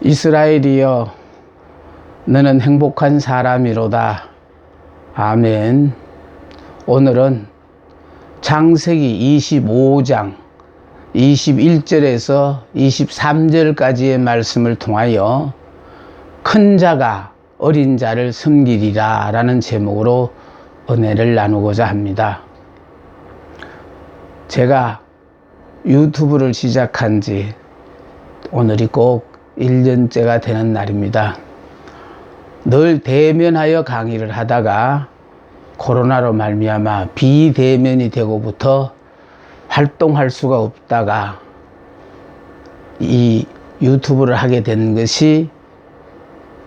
이스라엘이여, 너는 행복한 사람이로다. 아멘. 오늘은 창세기 25장 21절에서 23절까지의 말씀을 통하여 큰 자가 어린 자를 섬기리라 라는 제목으로 은혜를 나누고자 합니다. 제가 유튜브를 시작한 지 오늘이 꼭 1년째가 되는 날입니다. 늘 대면하여 강의를 하다가 코로나로 말미암아 비대면이 되고부터 활동할 수가 없다가 이 유튜브를 하게 된 것이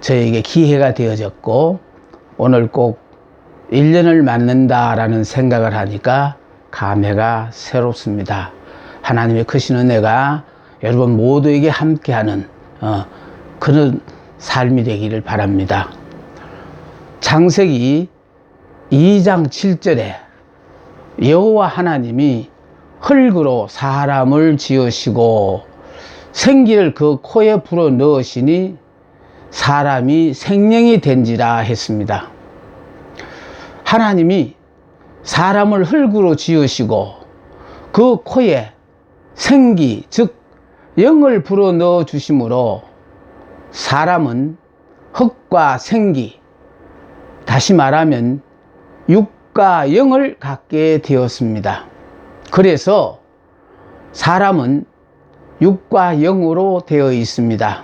저에게 기회가 되어졌고, 오늘 꼭 1년을 맞는다라는 생각을 하니까 감회가 새롭습니다. 하나님의 크신 은혜가 여러분 모두에게 함께하는 그런 삶이 되기를 바랍니다. 창세기 2장 7절에 여호와 하나님이 흙으로 사람을 지으시고 생기를 그 코에 불어 넣으시니 사람이 생명이 된지라 했습니다. 하나님이 사람을 흙으로 지으시고 그 코에 생기, 즉 영을 불어 넣어 주심으로 사람은 흙과 생기, 다시 말하면 육과 영을 갖게 되었습니다. 그래서 사람은 육과 영으로 되어 있습니다.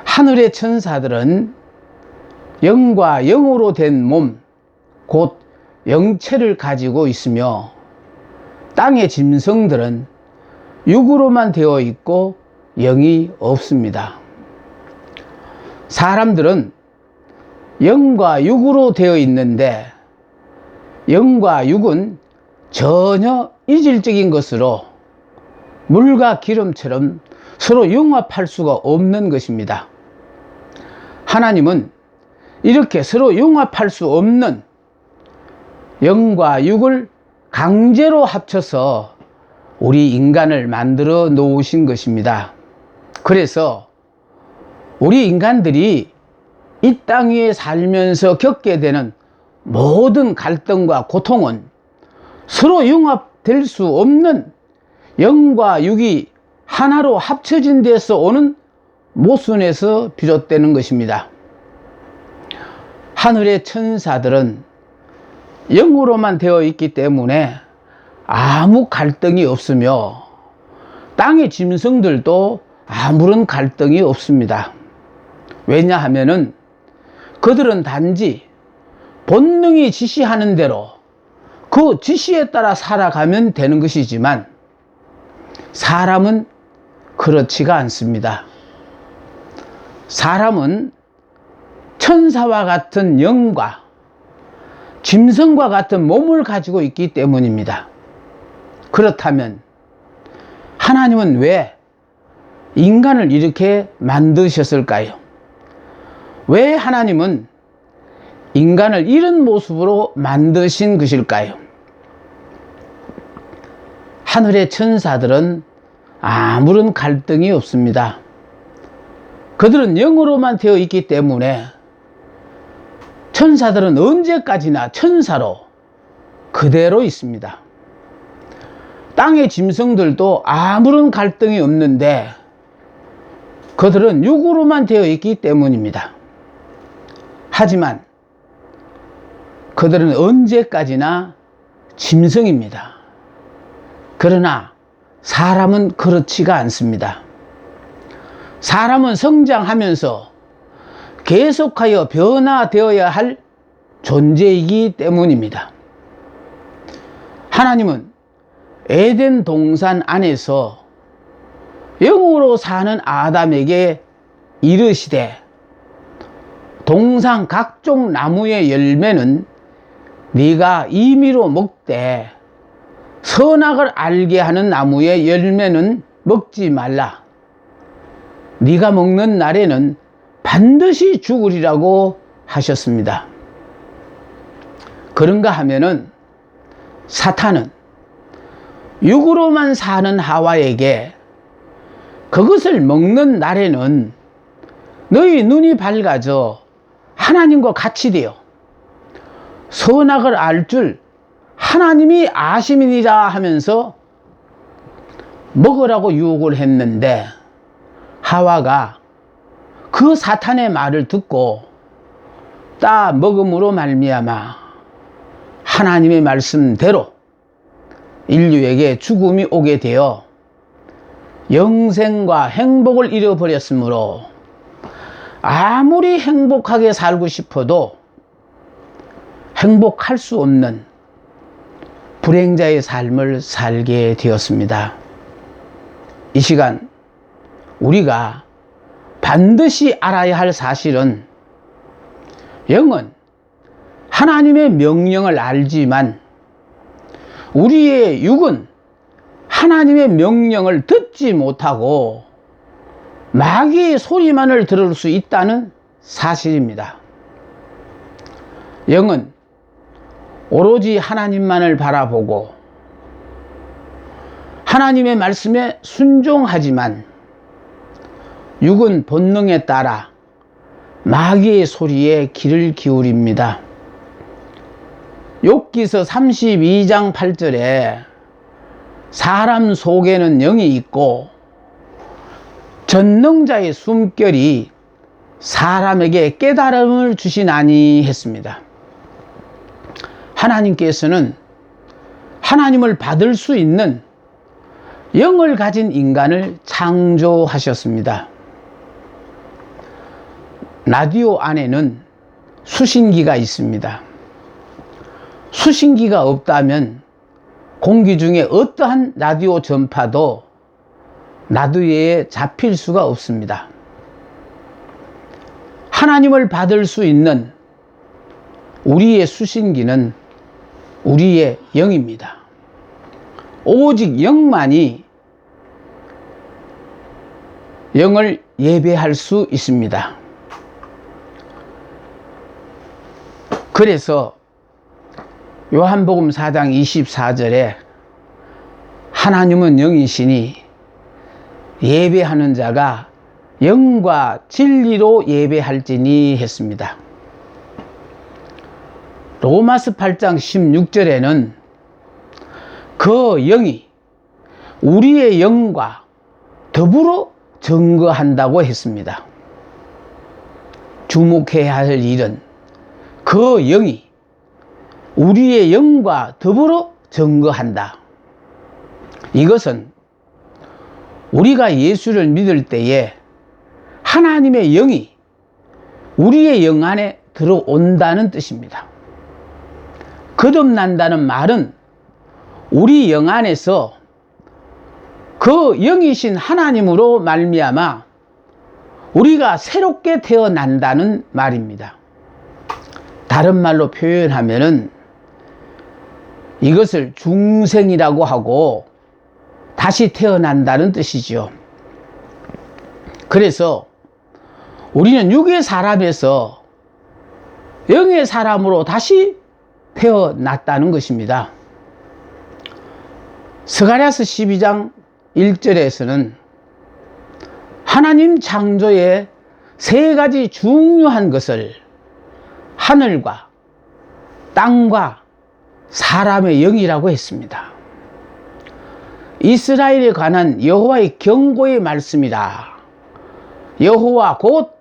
하늘의 천사들은 영과 영으로 된 몸, 곧 영체를 가지고 있으며, 땅의 짐승들은 육으로만 되어 있고 영이 없습니다. 사람들은 영과 육으로 되어 있는데, 영과 육은 전혀 이질적인 것으로 물과 기름처럼 서로 융합할 수가 없는 것입니다. 하나님은 이렇게 서로 융합할 수 없는 영과 육을 강제로 합쳐서 우리 인간을 만들어 놓으신 것입니다. 그래서 우리 인간들이 이 땅 위에 살면서 겪게 되는 모든 갈등과 고통은 서로 융합될 수 없는 영과 육이 하나로 합쳐진 데서 오는 모순에서 비롯되는 것입니다. 하늘의 천사들은 영으로만 되어 있기 때문에 아무 갈등이 없으며, 땅의 짐승들도 아무런 갈등이 없습니다. 왜냐하면은 그들은 단지 본능이 지시하는 대로 그 지시에 따라 살아가면 되는 것이지만, 사람은 그렇지가 않습니다. 사람은 천사와 같은 영과 짐승과 같은 몸을 가지고 있기 때문입니다. 그렇다면 하나님은 왜 인간을 이렇게 만드셨을까요? 왜 하나님은 인간을 이런 모습으로 만드신 것일까요? 하늘의 천사들은 아무런 갈등이 없습니다. 그들은 영으로만 되어 있기 때문에 천사들은 언제까지나 천사로 그대로 있습니다. 땅의 짐승들도 아무런 갈등이 없는데 그들은 육으로만 되어 있기 때문입니다. 하지만 그들은 언제까지나 짐승입니다. 그러나 사람은 그렇지가 않습니다. 사람은 성장하면서 계속하여 변화되어야 할 존재이기 때문입니다. 하나님은 에덴 동산 안에서 영으로 사는 아담에게 이르시되, 동산 각종 나무의 열매는 네가 임의로 먹되 선악을 알게 하는 나무의 열매는 먹지 말라. 네가 먹는 날에는 반드시 죽으리라고 하셨습니다. 그런가 하면은 사탄은 육으로만 사는 하와에게 그것을 먹는 날에는 너희 눈이 밝아져 하나님과 같이 되어 선악을 알 줄 하나님이 아심이니라 하면서 먹으라고 유혹을 했는데, 하와가 그 사탄의 말을 듣고 따 먹음으로 말미암아 하나님의 말씀대로 인류에게 죽음이 오게 되어 영생과 행복을 잃어버렸으므로 아무리 행복하게 살고 싶어도 행복할 수 없는 불행자의 삶을 살게 되었습니다. 이 시간 우리가 반드시 알아야 할 사실은, 영은 하나님의 명령을 알지만 우리의 육은 하나님의 명령을 듣지 못하고 마귀의 소리만을 들을 수 있다는 사실입니다. 영은 오로지 하나님만을 바라보고 하나님의 말씀에 순종하지만 육은 본능에 따라 마귀의 소리에 귀를 기울입니다. 욥기서 32장 8절에 사람 속에는 영이 있고 전능자의 숨결이 사람에게 깨달음을 주시나니 했습니다. 하나님께서는 하나님을 받을 수 있는 영을 가진 인간을 창조하셨습니다. 라디오 안에는 수신기가 있습니다. 수신기가 없다면 공기 중에 어떠한 라디오 전파도 라디오에 잡힐 수가 없습니다. 하나님을 받을 수 있는 우리의 수신기는 우리의 영입니다. 오직 영만이 영을 예배할 수 있습니다. 그래서 요한복음 4장 24절에 하나님은 영이시니 예배하는 자가 영과 진리로 예배할지니 했습니다. 로마서 8장 16절에는 그 영이 우리의 영과 더불어 증거한다고 했습니다. 주목해야 할 일은 그 영이 우리의 영과 더불어 증거한다. 이것은 우리가 예수를 믿을 때에 하나님의 영이 우리의 영 안에 들어온다는 뜻입니다. 거듭난다는 말은 우리 영 안에서 그 영이신 하나님으로 말미암아 우리가 새롭게 태어난다는 말입니다. 다른 말로 표현하면은 이것을 중생이라고 하고 다시 태어난다는 뜻이죠. 그래서 우리는 육의 사람에서 영의 사람으로 다시 태어났다는 것입니다. 스가랴서 12장 1절에서는 하나님 창조의 세 가지 중요한 것을 하늘과 땅과 사람의 영이라고 했습니다. 이스라엘에 관한 여호와의 경고의 말씀이라. 여호와 곧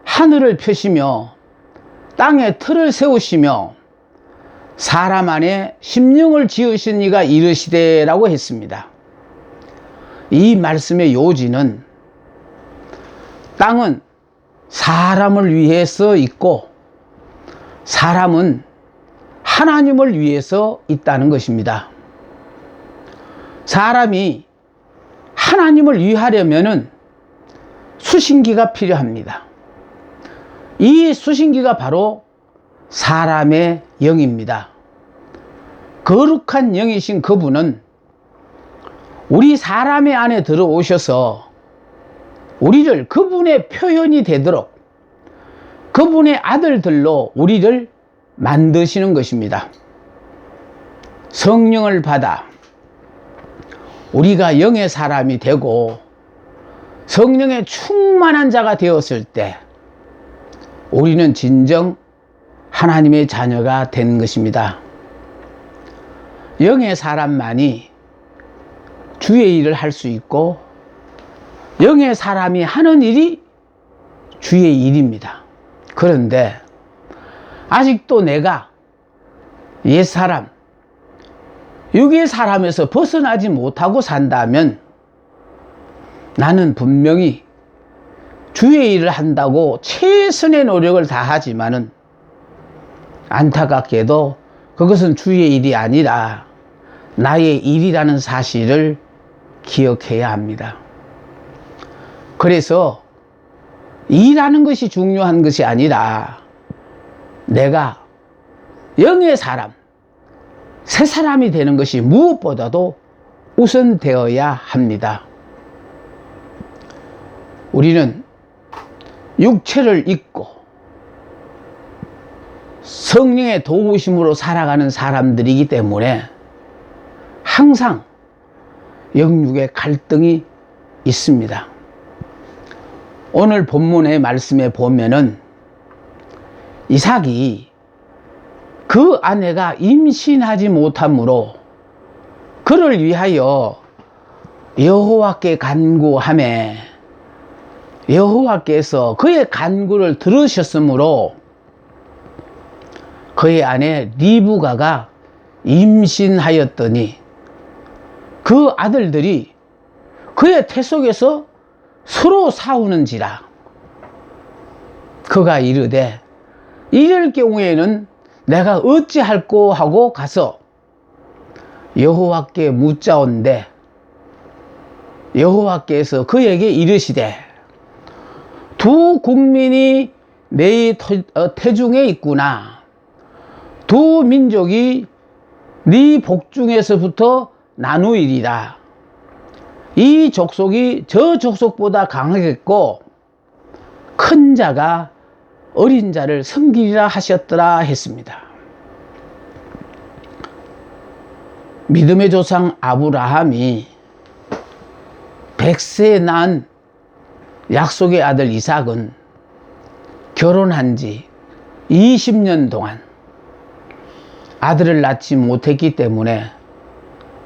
하늘을 펴시며 땅에 틀을 세우시며 사람 안에 심령을 지으신 이가 이르시되라고 했습니다. 이 말씀의 요지는 땅은 사람을 위해서 있고 사람은 하나님을 위해서 있다는 것입니다. 사람이 하나님을 위하려면은 수신기가 필요합니다. 이 수신기가 바로 사람의 영입니다. 거룩한 영이신 그분은 우리 사람의 안에 들어오셔서 우리를 그분의 표현이 되도록 그분의 아들들로 우리를 만드시는 것입니다. 성령을 받아 우리가 영의 사람이 되고 성령의 충만한 자가 되었을 때 우리는 진정 하나님의 자녀가 된 것입니다. 영의 사람만이 주의 일을 할 수 있고 영의 사람이 하는 일이 주의 일입니다. 그런데 아직도 내가 옛사람, 육의 사람에서 벗어나지 못하고 산다면 나는 분명히 주의 일을 한다고 최선의 노력을 다하지만은 안타깝게도 그것은 주의 일이 아니라 나의 일이라는 사실을 기억해야 합니다. 그래서 일하는 것이 중요한 것이 아니라 내가 영의 사람, 새 사람이 되는 것이 무엇보다도 우선되어야 합니다. 우리는 육체를 잊고 성령의 도우심으로 살아가는 사람들이기 때문에 항상 영육의 갈등이 있습니다. 오늘 본문의 말씀에 보면은 이삭이 그 아내가 임신하지 못하므로 그를 위하여 여호와께 간구하매 여호와께서 그의 간구를 들으셨으므로 그의 아내 리브가가 임신하였더니 그 아들들이 그의 태 속에서 서로 싸우는지라. 그가 이르되 이럴 경우에는 내가 어찌할꼬 하고 가서 여호와께 묻자온데 여호와께서 그에게 이르시되 두 국민이 네 태중에 있구나. 두 민족이 네 복중에서부터 나누이리라. 이 족속이 저 족속보다 강하겠고 큰 자가 어린 자를 섬기리라 하셨더라 했습니다. 믿음의 조상 아브라함이 100세에 낳은 약속의 아들 이삭은 결혼한 지 20년 동안 아들을 낳지 못했기 때문에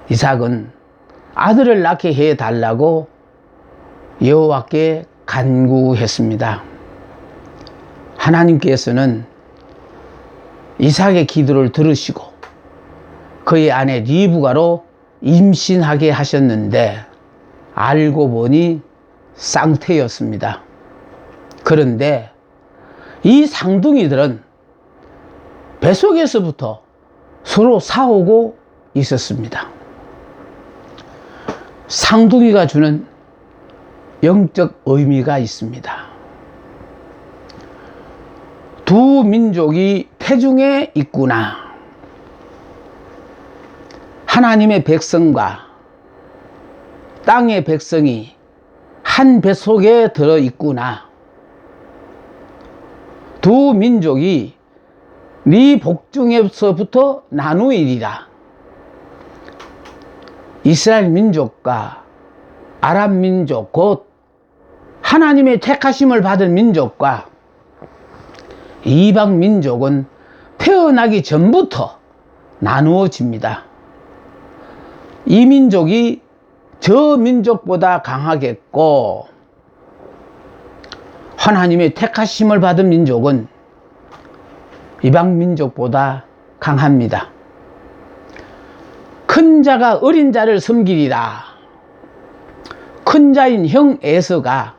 이삭은 아들을 낳게 해달라고 여호와께 간구했습니다. 하나님께서는 이삭의 기도를 들으시고 그의 아내 리브가로 임신하게 하셨는데 알고 보니 쌍태였습니다. 그런데 이 쌍둥이들은 뱃속에서부터 서로 싸우고 있었습니다. 쌍둥이가 주는 영적 의미가 있습니다. 두 민족이 태중에 있구나. 하나님의 백성과 땅의 백성이 한 뱃속에 들어 있구나. 두 민족이 네 복중에서부터 나누이리라. 이스라엘 민족과 아랍 민족 곧 하나님의 택하심을 받은 민족과 이방 민족은 태어나기 전부터 나누어집니다. 이 민족이 저 민족보다 강하겠고 하나님의 택하심을 받은 민족은 이방 민족보다 강합니다. 큰 자가 어린 자를 섬기리라. 큰 자인 형 에서가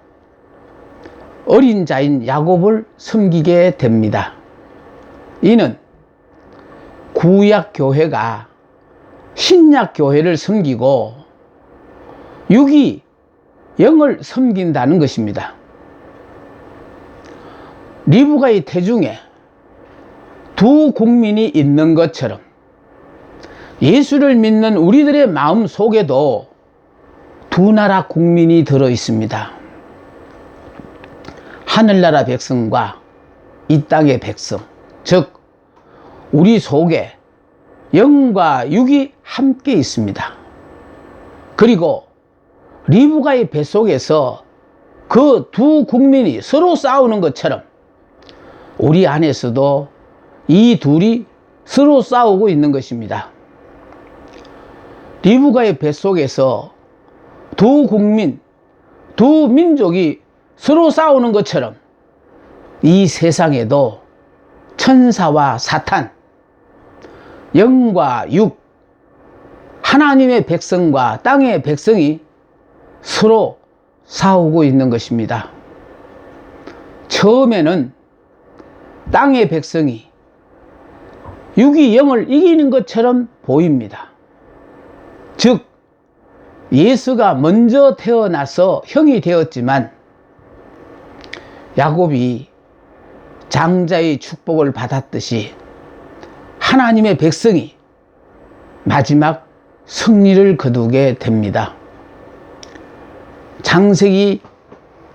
어린 자인 야곱을 섬기게 됩니다. 이는 구약 교회가 신약 교회를 섬기고 육이 영을 섬긴다는 것입니다. 리브가의 태중에 두 국민이 있는 것처럼 예수를 믿는 우리들의 마음 속에도 두 나라 국민이 들어 있습니다. 하늘나라 백성과 이 땅의 백성, 즉 우리 속에 영과 육이 함께 있습니다. 그리고 리브가의 뱃속에서 그 두 국민이 서로 싸우는 것처럼 우리 안에서도 이 둘이 서로 싸우고 있는 것입니다. 리브가의 뱃속에서 두 국민, 두 민족이 서로 싸우는 것처럼 이 세상에도 천사와 사탄, 영과 육, 하나님의 백성과 땅의 백성이 서로 싸우고 있는 것입니다. 처음에는 땅의 백성이 육이 영을 이기는 것처럼 보입니다. 즉 예수가 먼저 태어나서 형이 되었지만 야곱이 장자의 축복을 받았듯이 하나님의 백성이 마지막 승리를 거두게 됩니다. 창세기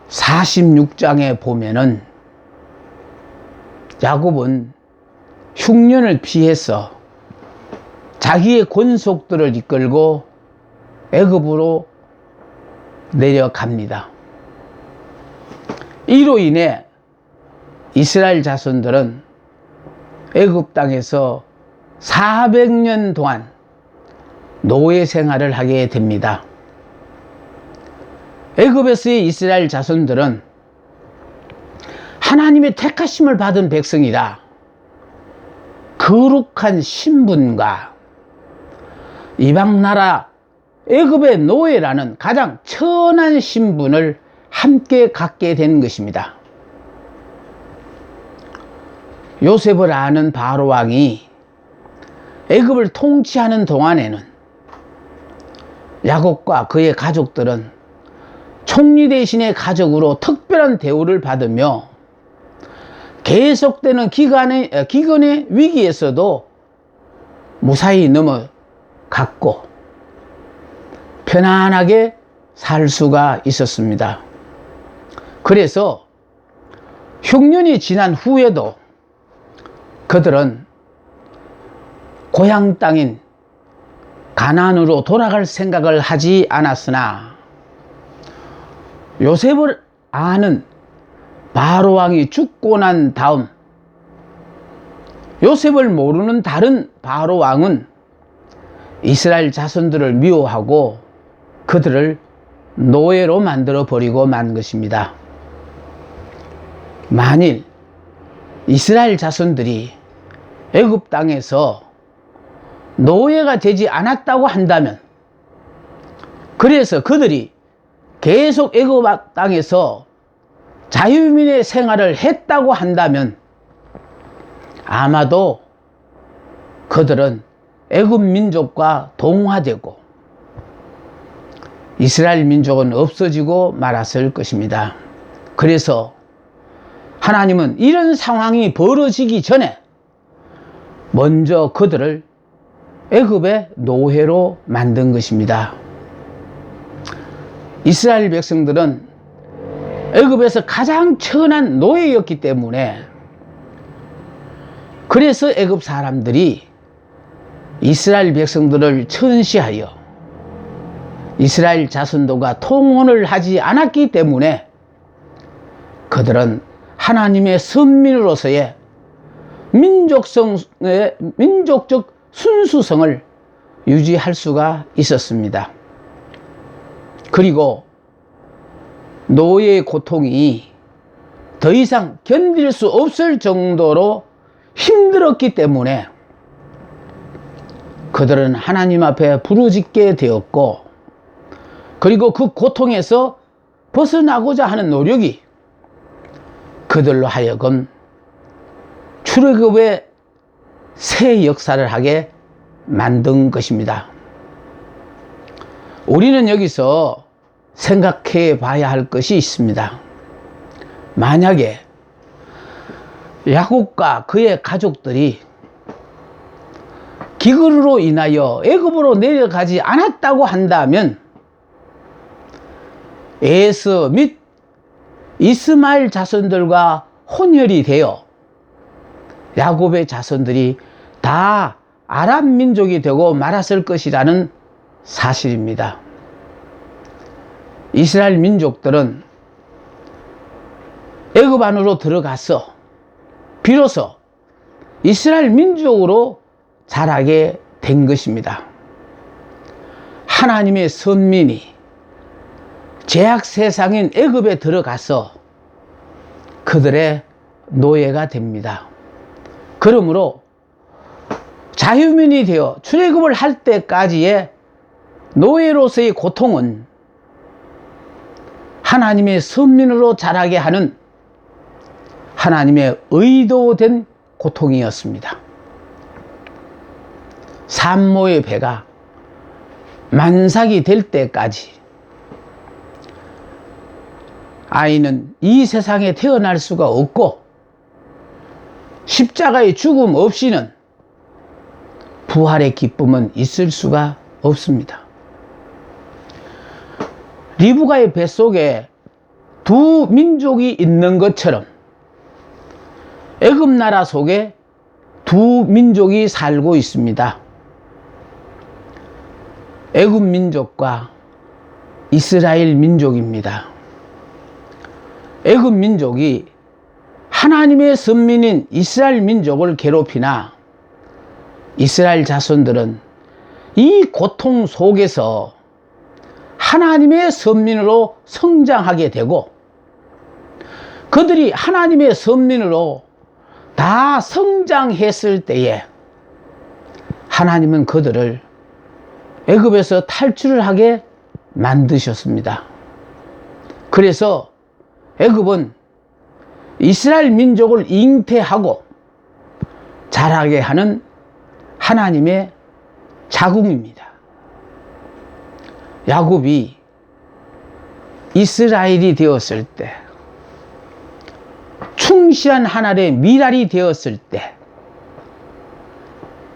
46장에 보면은 야곱은 흉년을 피해서 자기의 권속들을 이끌고 애굽으로 내려갑니다. 이로 인해 이스라엘 자손들은 애굽 땅에서 400년 동안 노예 생활을 하게 됩니다. 애굽에서의 이스라엘 자손들은 하나님의 택하심을 받은 백성이라 거룩한 신분과 이방 나라 애굽의 노예라는 가장 천한 신분을 함께 갖게 된 것입니다. 요셉을 아는 바로 왕이 애굽을 통치하는 동안에는 야곱과 그의 가족들은 총리 대신의 가족으로 특별한 대우를 받으며 계속되는 기근의 위기에서도 무사히 넘어갔고 편안하게 살 수가 있었습니다. 그래서 흉년이 지난 후에도 그들은 고향 땅인 가나안으로 돌아갈 생각을 하지 않았으나 요셉을 아는 바로 왕이 죽고 난 다음 요셉을 모르는 다른 바로 왕은 이스라엘 자손들을 미워하고 그들을 노예로 만들어 버리고 만 것입니다. 만일 이스라엘 자손들이 애굽 땅에서 노예가 되지 않았다고 한다면, 그래서 그들이 계속 애굽 땅에서 자유민의 생활을 했다고 한다면 아마도 그들은 애굽 민족과 동화되고 이스라엘 민족은 없어지고 말았을 것입니다. 그래서 하나님은 이런 상황이 벌어지기 전에 먼저 그들을 애굽의 노예로 만든 것입니다. 이스라엘 백성들은 애굽에서 가장 천한 노예였기 때문에, 그래서 애굽 사람들이 이스라엘 백성들을 천시하여 이스라엘 자손들과 통혼을 하지 않았기 때문에 그들은 하나님의 선민으로서의 민족적 순수성을 유지할 수가 있었습니다. 그리고 노예의 고통이 더 이상 견딜 수 없을 정도로 힘들었기 때문에 그들은 하나님 앞에 부르짖게 되었고, 그리고 그 고통에서 벗어나고자 하는 노력이 그들로 하여금 출애굽의 새 역사를 하게 만든 것입니다. 우리는 여기서 생각해 봐야 할 것이 있습니다. 만약에 야곱과 그의 가족들이 기근으로 인하여 애굽으로 내려가지 않았다고 한다면 에서 및 이스마엘 자손들과 혼혈이 되어 야곱의 자손들이 다 아람 민족이 되고 말았을 것이라는 사실입니다. 이스라엘 민족들은 애굽 안으로 들어가서 비로소 이스라엘 민족으로 자라게 된 것입니다. 하나님의 선민이 죄악 세상인 애굽에 들어가서 그들의 노예가 됩니다. 그러므로 자유민이 되어 출애굽을 할 때까지의 노예로서의 고통은 하나님의 선민으로 자라게 하는 하나님의 의도된 고통이었습니다. 산모의 배가 만삭이 될 때까지 아이는 이 세상에 태어날 수가 없고 십자가의 죽음 없이는 부활의 기쁨은 있을 수가 없습니다. 리브가의 뱃속에 두 민족이 있는 것처럼 애굽 나라 속에 두 민족이 살고 있습니다. 애굽 민족과 이스라엘 민족입니다. 애굽 민족이 하나님의 선민인 이스라엘 민족을 괴롭히나 이스라엘 자손들은 이 고통 속에서 하나님의 선민으로 성장하게 되고 그들이 하나님의 선민으로 다 성장했을 때에 하나님은 그들을 애굽에서 탈출을 하게 만드셨습니다. 그래서 애굽은 이스라엘 민족을 잉태하고 자라게 하는 하나님의 자궁입니다. 야곱이 이스라엘이 되었을 때, 충실한 하나님의 미랄이 되었을 때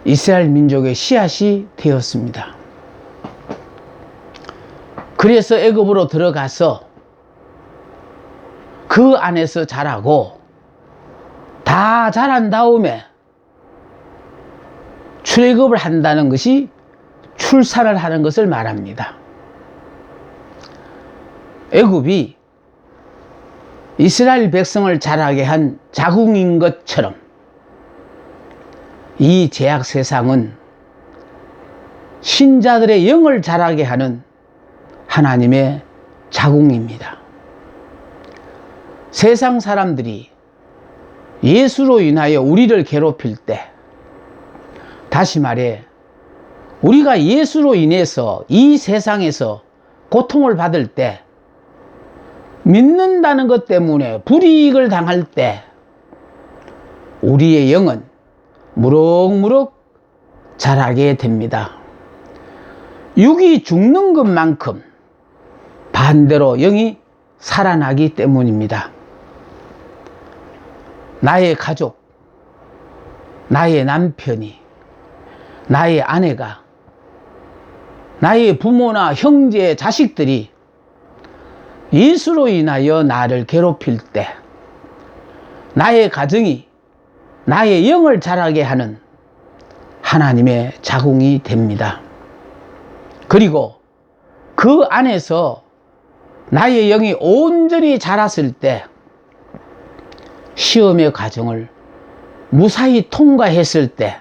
이스라엘 민족의 씨앗이 되었습니다. 그래서 애굽으로 들어가서 그 안에서 자라고 다 자란 다음에 출애굽을 한다는 것이 출산을 하는 것을 말합니다. 애굽이 이스라엘 백성을 자라게 한 자궁인 것처럼 이 죄악 세상은 신자들의 영을 자라게 하는 하나님의 자궁입니다. 세상 사람들이 예수로 인하여 우리를 괴롭힐 때, 다시 말해 우리가 예수로 인해서 이 세상에서 고통을 받을 때, 믿는다는 것 때문에 불이익을 당할 때 우리의 영은 무럭무럭 자라게 됩니다. 육이 죽는 것만큼 반대로 영이 살아나기 때문입니다. 나의 가족, 나의 남편이, 나의 아내가, 나의 부모나 형제, 자식들이 예수로 인하여 나를 괴롭힐 때 나의 가정이 나의 영을 자라게 하는 하나님의 자궁이 됩니다. 그리고 그 안에서 나의 영이 온전히 자랐을 때 시험의 과정을 무사히 통과했을 때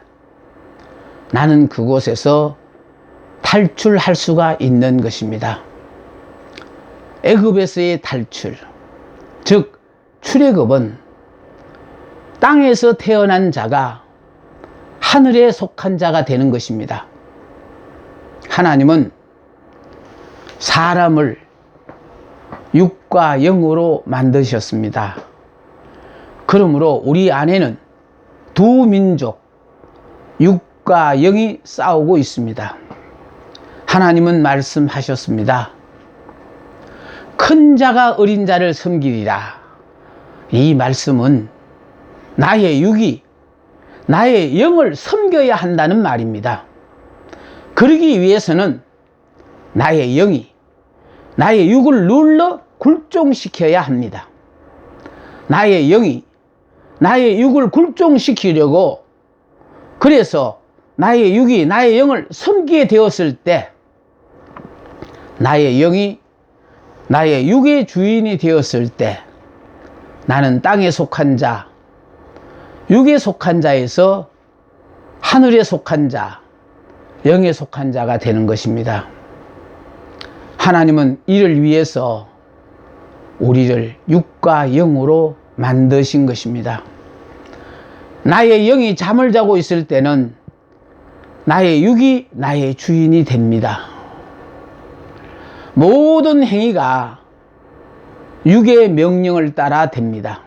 나는 그곳에서 탈출할 수가 있는 것입니다. 애굽에서의 탈출, 즉 출애굽은 땅에서 태어난 자가 하늘에 속한 자가 되는 것입니다. 하나님은 사람을 육과 영으로 만드셨습니다. 그러므로 우리 안에는 두 민족, 육과 영이 싸우고 있습니다. 하나님은 말씀하셨습니다. 큰 자가 어린 자를 섬기리라. 이 말씀은 나의 육이 나의 영을 섬겨야 한다는 말입니다. 그러기 위해서는 나의 영이 나의 육을 눌러 굴종시켜야 합니다. 나의 영이 나의 육을 굴종시키려고, 그래서 나의 육이 나의 영을 섬기게 되었을 때 나의 영이 나의 육의 주인이 되었을 때 나는 땅에 속한 자, 육에 속한 자에서 하늘에 속한 자, 영에 속한 자가 되는 것입니다. 하나님은 이를 위해서 우리를 육과 영으로 만드신 것입니다. 나의 영이 잠을 자고 있을 때는 나의 육이 나의 주인이 됩니다. 모든 행위가 육의 명령을 따라 됩니다.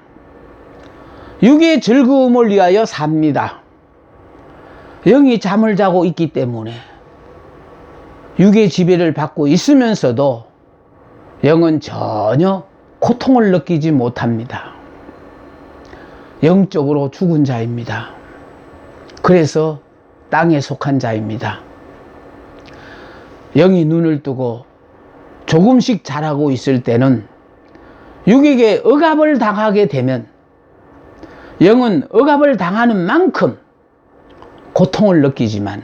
육의 즐거움을 위하여 삽니다. 영이 잠을 자고 있기 때문에 육의 지배를 받고 있으면서도 영은 전혀 고통을 느끼지 못합니다. 영적으로 죽은 자입니다. 그래서 땅에 속한 자입니다. 영이 눈을 뜨고 조금씩 자라고 있을 때는 육에게 억압을 당하게 되면 영은 억압을 당하는 만큼 고통을 느끼지만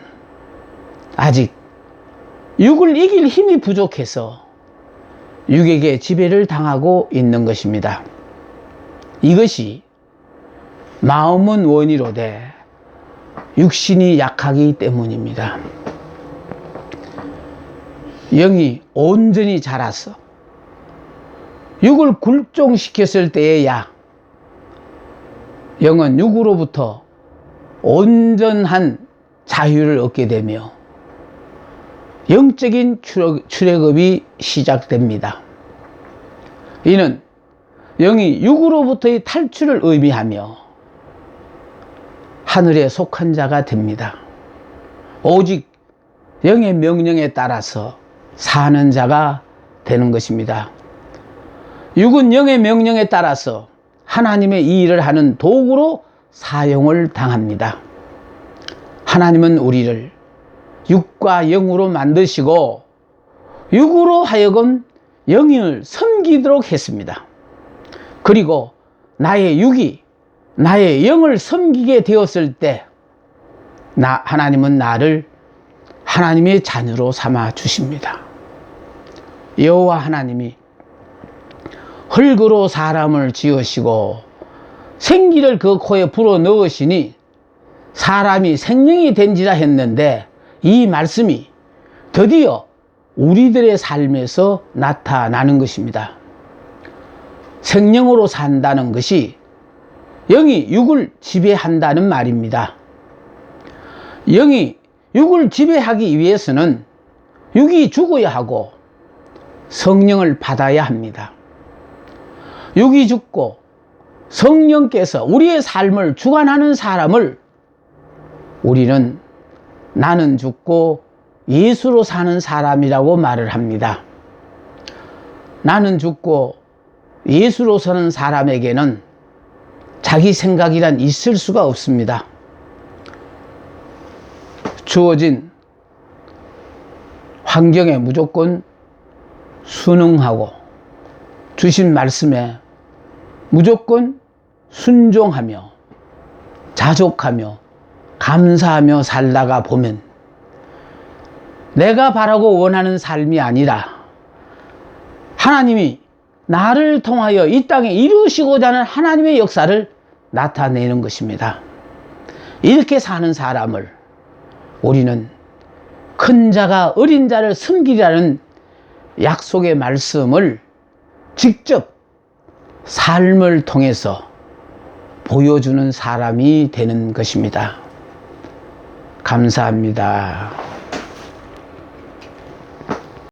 아직 육을 이길 힘이 부족해서 육에게 지배를 당하고 있는 것입니다. 이것이 마음은 원이로되 육신이 약하기 때문입니다. 영이 온전히 자라서 육을 굴종시켰을 때에야 영은 육으로부터 온전한 자유를 얻게 되며 영적인 출애굽이 시작됩니다. 이는 영이 육으로부터의 탈출을 의미하며 하늘에 속한 자가 됩니다. 오직 영의 명령에 따라서 사는 자가 되는 것입니다. 육은 영의 명령에 따라서 하나님의 이 일을 하는 도구로 사용을 당합니다. 하나님은 우리를 육과 영으로 만드시고 육으로 하여금 영을 섬기도록 했습니다. 그리고 나의 육이 나의 영을 섬기게 되었을 때 하나님은 나를 하나님의 자녀로 삼아 주십니다. 여호와 하나님이 흙으로 사람을 지으시고 생기를 그 코에 불어 넣으시니 사람이 생명이 된지라 했는데 이 말씀이 드디어 우리들의 삶에서 나타나는 것입니다. 생명으로 산다는 것이 영이 육을 지배한다는 말입니다. 영이 육을 지배하기 위해서는 육이 죽어야 하고 성령을 받아야 합니다. 육이 죽고 성령께서 우리의 삶을 주관하는 사람을 우리는 나는 죽고 예수로 사는 사람이라고 말을 합니다. 나는 죽고 예수로 사는 사람에게는 자기 생각이란 있을 수가 없습니다. 주어진 환경에 무조건 순응하고 주신 말씀에 무조건 순종하며 자족하며 감사하며 살다가 보면 내가 바라고 원하는 삶이 아니라 하나님이 나를 통하여 이 땅에 이루시고자 하는 하나님의 역사를 나타내는 것입니다. 이렇게 사는 사람을 우리는 큰 자가 어린 자를 섬기라는 약속의 말씀을 직접 삶을 통해서 보여주는 사람이 되는 것입니다. 감사합니다.